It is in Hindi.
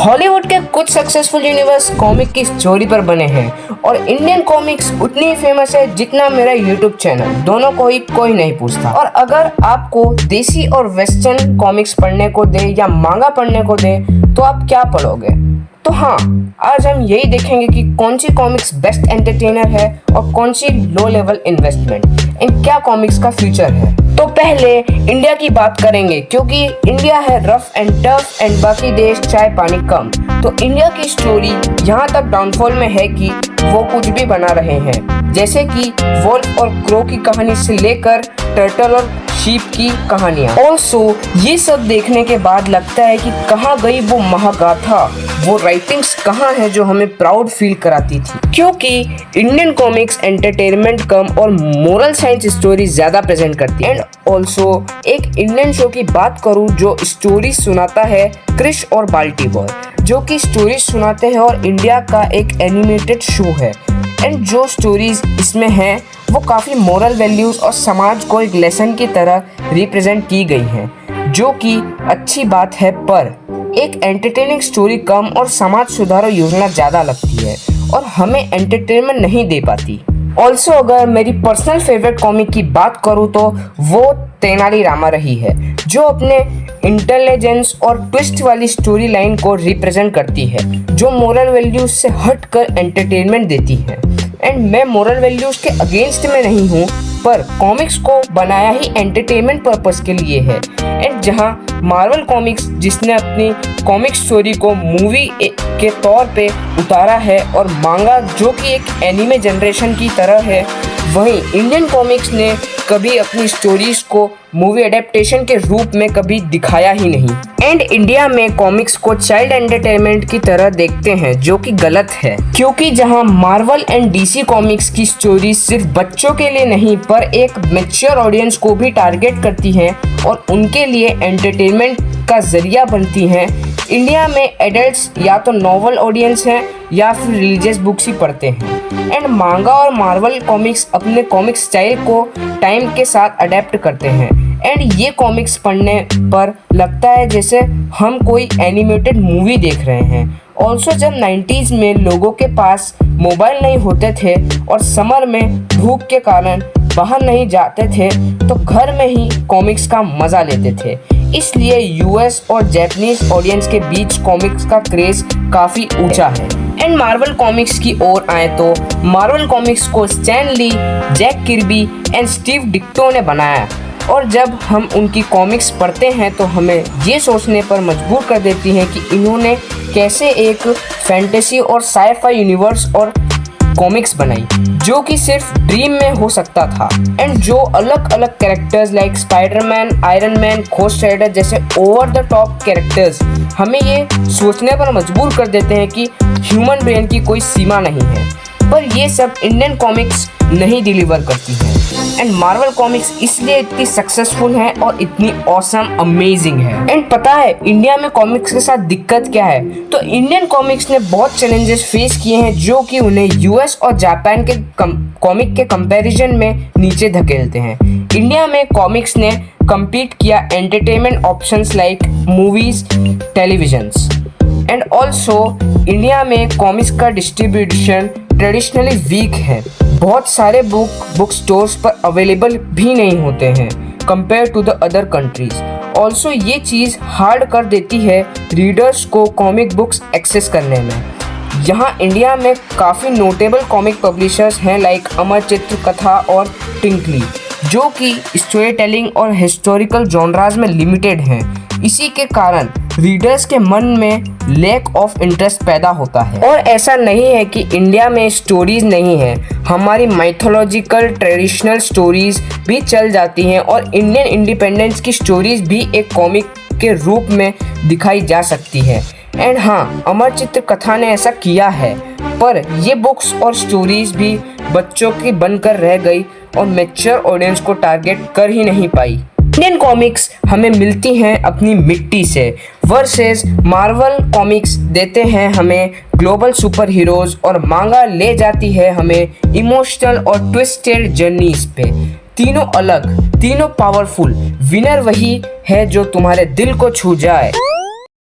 हॉलीवुड के कुछ सक्सेसफुल यूनिवर्स कॉमिक की स्टोरी पर बने हैं और इंडियन कॉमिक्स उतनी ही फेमस है जितना मेरा यूट्यूब चैनल। दोनों को ही कोई नहीं पूछता। और अगर आपको देसी और वेस्टर्न कॉमिक्स पढ़ने को दे या मांगा पढ़ने को दे तो आप क्या पढ़ोगे? तो हाँ, आज हम यही देखेंगे कि कौन सी कॉमिक्स बेस्ट एंटरटेनर है और कौन सी लो लेवल इन्वेस्टमेंट, इन क्या कॉमिक्स का फ्यूचर है। तो पहले इंडिया की बात करेंगे क्योंकि इंडिया है रफ एंड टफ एंड बाकी देश चाय पानी कम। तो इंडिया की स्टोरी यहाँ तक डाउनफॉल में है कि वो कुछ भी बना रहे हैं, जैसे कि वोल्फ और क्रो की कहानी से लेकर टर्टल और शीप की कहानियाँ। ऑल्सो ये सब देखने के बाद लगता है कि कहाँ गई वो महागाथा, वो राइटिंग्स कहाँ है जो हमें प्राउड फील कराती थी। क्योंकि इंडियन कॉमिक्स एंटरटेनमेंट कम और मोरल साइंस स्टोरी ज्यादा प्रेजेंट करती है। एंड ऑल्सो एक इंडियन शो की बात करूँ जो स्टोरी सुनाता है, क्रिश और बाल्टी बॉय, जो कि स्टोरी सुनाते हैं और इंडिया का एक एनिमेटेड शो है। एंड जो स्टोरीज इसमें हैं वो काफ़ी मोरल वैल्यूज़ और समाज को एक लेसन की तरह रिप्रेजेंट की गई हैं, जो कि अच्छी बात है। पर एक एंटरटेनिंग स्टोरी कम और समाज सुधारो योजना ज़्यादा लगती है और हमें एंटरटेनमेंट नहीं दे पाती। ऑल्सो अगर मेरी पर्सनल फेवरेट कॉमिक की बात करूँ तो वो तेनाली रामा रही है, जो अपने इंटेलिजेंस और ट्विस्ट वाली स्टोरी लाइन को रिप्रेजेंट करती है, जो मोरल वैल्यूज से हटकर एंटरटेनमेंट देती है। एंड मैं मोरल वैल्यूज के अगेंस्ट में नहीं हूँ, पर कॉमिक्स को बनाया ही एंटरटेनमेंट पर्पस के लिए है। एंड जहाँ मार्वल कॉमिक्स जिसने अपनी कॉमिक स्टोरी को मूवी के तौर पे उतारा है और मांगा जो कि एक एनिमे जनरेशन की तरह है, वहीं इंडियन कॉमिक्स ने कभी अपनी स्टोरीज को मूवी एडेप्टेशन के रूप में कभी दिखाया ही नहीं। एंड इंडिया में कॉमिक्स को चाइल्ड एंटरटेनमेंट की तरह देखते हैं, जो कि गलत है, क्योंकि जहां मार्वल एंड डीसी कॉमिक्स की स्टोरी सिर्फ बच्चों के लिए नहीं पर एक मैच्योर ऑडियंस को भी टारगेट करती हैं और उनके लिए एंटरटेनमेंट का जरिया बनती हैं, इंडिया में एडल्ट्स या तो नॉवल ऑडियंस हैं या फिर रिलीजियस बुक्स ही पढ़ते हैं। एंड मांगा और मार्वल कॉमिक्स अपने कॉमिक स्टाइल को टाइम के साथ अडेप्ट करते हैं। एंड ये कॉमिक्स पढ़ने पर लगता है जैसे हम कोई एनिमेटेड मूवी देख रहे हैं। ऑल्सो जब 90s में लोगों के पास मोबाइल नहीं होते थे और समर में धूप के कारण बाहर नहीं जाते थे तो घर में ही कॉमिक्स का मज़ा लेते थे। इसलिए यूएस और जापानीज ऑडियंस के बीच कॉमिक्स का क्रेज काफ़ी ऊंचा है। एंड मार्वल कॉमिक्स की ओर आए तो मार्वल कॉमिक्स को Stan Lee, Jack Kirby and Steve Ditko ने बनाया और जब हम उनकी कॉमिक्स पढ़ते हैं तो हमें ये सोचने पर मजबूर कर देती हैं कि इन्होंने कैसे एक फैंटेसी और साइ-फाई यूनिवर्स और कॉमिक्स बनाई जो कि सिर्फ ड्रीम में हो सकता था। एंड जो अलग अलग characters like Spiderman, Iron Man, Ghost Rider जैसे ओवर द टॉप कैरेक्टर्स हमें ये सोचने पर मजबूर कर देते हैं कि ह्यूमन ब्रेन की कोई सीमा नहीं है। पर ये सब इंडियन कॉमिक्स नहीं डिलीवर करती हैं। एंड मार्वल कॉमिक्स इसलिए इतनी सक्सेसफुल है और इतनी ऑसम अमेजिंग है। एंड पता है इंडिया में कॉमिक्स के साथ दिक्कत क्या है? तो इंडियन कॉमिक्स ने बहुत चैलेंजेस फेस किए हैं जो कि उन्हें यूएस और जापान के कॉमिक के कंपैरिजन में नीचे धकेलते हैं। इंडिया में कॉमिक्स ने कम्पीट किया entertainment options like movies, televisions. And also India में कॉमिक्स का डिस्ट्रीब्यूशन ट्रेडिशनली वीक है। बहुत सारे बुक स्टोर्स पर अवेलेबल भी नहीं होते हैं compare to the other countries. Also ये चीज़ हार्ड कर देती है रीडर्स को कॉमिक बुक्स एक्सेस करने में। यहाँ इंडिया में काफ़ी नोटेबल कॉमिक पब्लिशर्स हैं लाइक अमर चित्र कथा और टिंकली, जो कि स्टोरी टेलिंग और हिस्टोरिकल जॉनराज में लिमिटेड हैं। इसी के कारण रीडर्स के मन में लैक ऑफ इंटरेस्ट पैदा होता है। और ऐसा नहीं है कि इंडिया में स्टोरीज नहीं है, हमारी माइथोलॉजिकल ट्रेडिशनल स्टोरीज भी चल जाती हैं और इंडियन इंडिपेंडेंस की स्टोरीज भी एक कॉमिक के रूप में दिखाई जा सकती है। एंड हाँ, अमर चित्र कथा ने ऐसा किया है, पर ये बुक्स और स्टोरीज भी बच्चों की बनकर रह गई और मैच्योर ऑडियंस को टारगेट कर ही नहीं पाई। इंडियन कॉमिक्स हमें मिलती हैं अपनी मिट्टी से, वर्सेस मार्वल कॉमिक्स देते हैं हमें ग्लोबल सुपर हीरोज और मांगा ले जाती है हमें इमोशनल और ट्विस्टेड जर्नीज पे। तीनों अलग, तीनों पावरफुल, विनर वही है जो तुम्हारे दिल को छू जाए।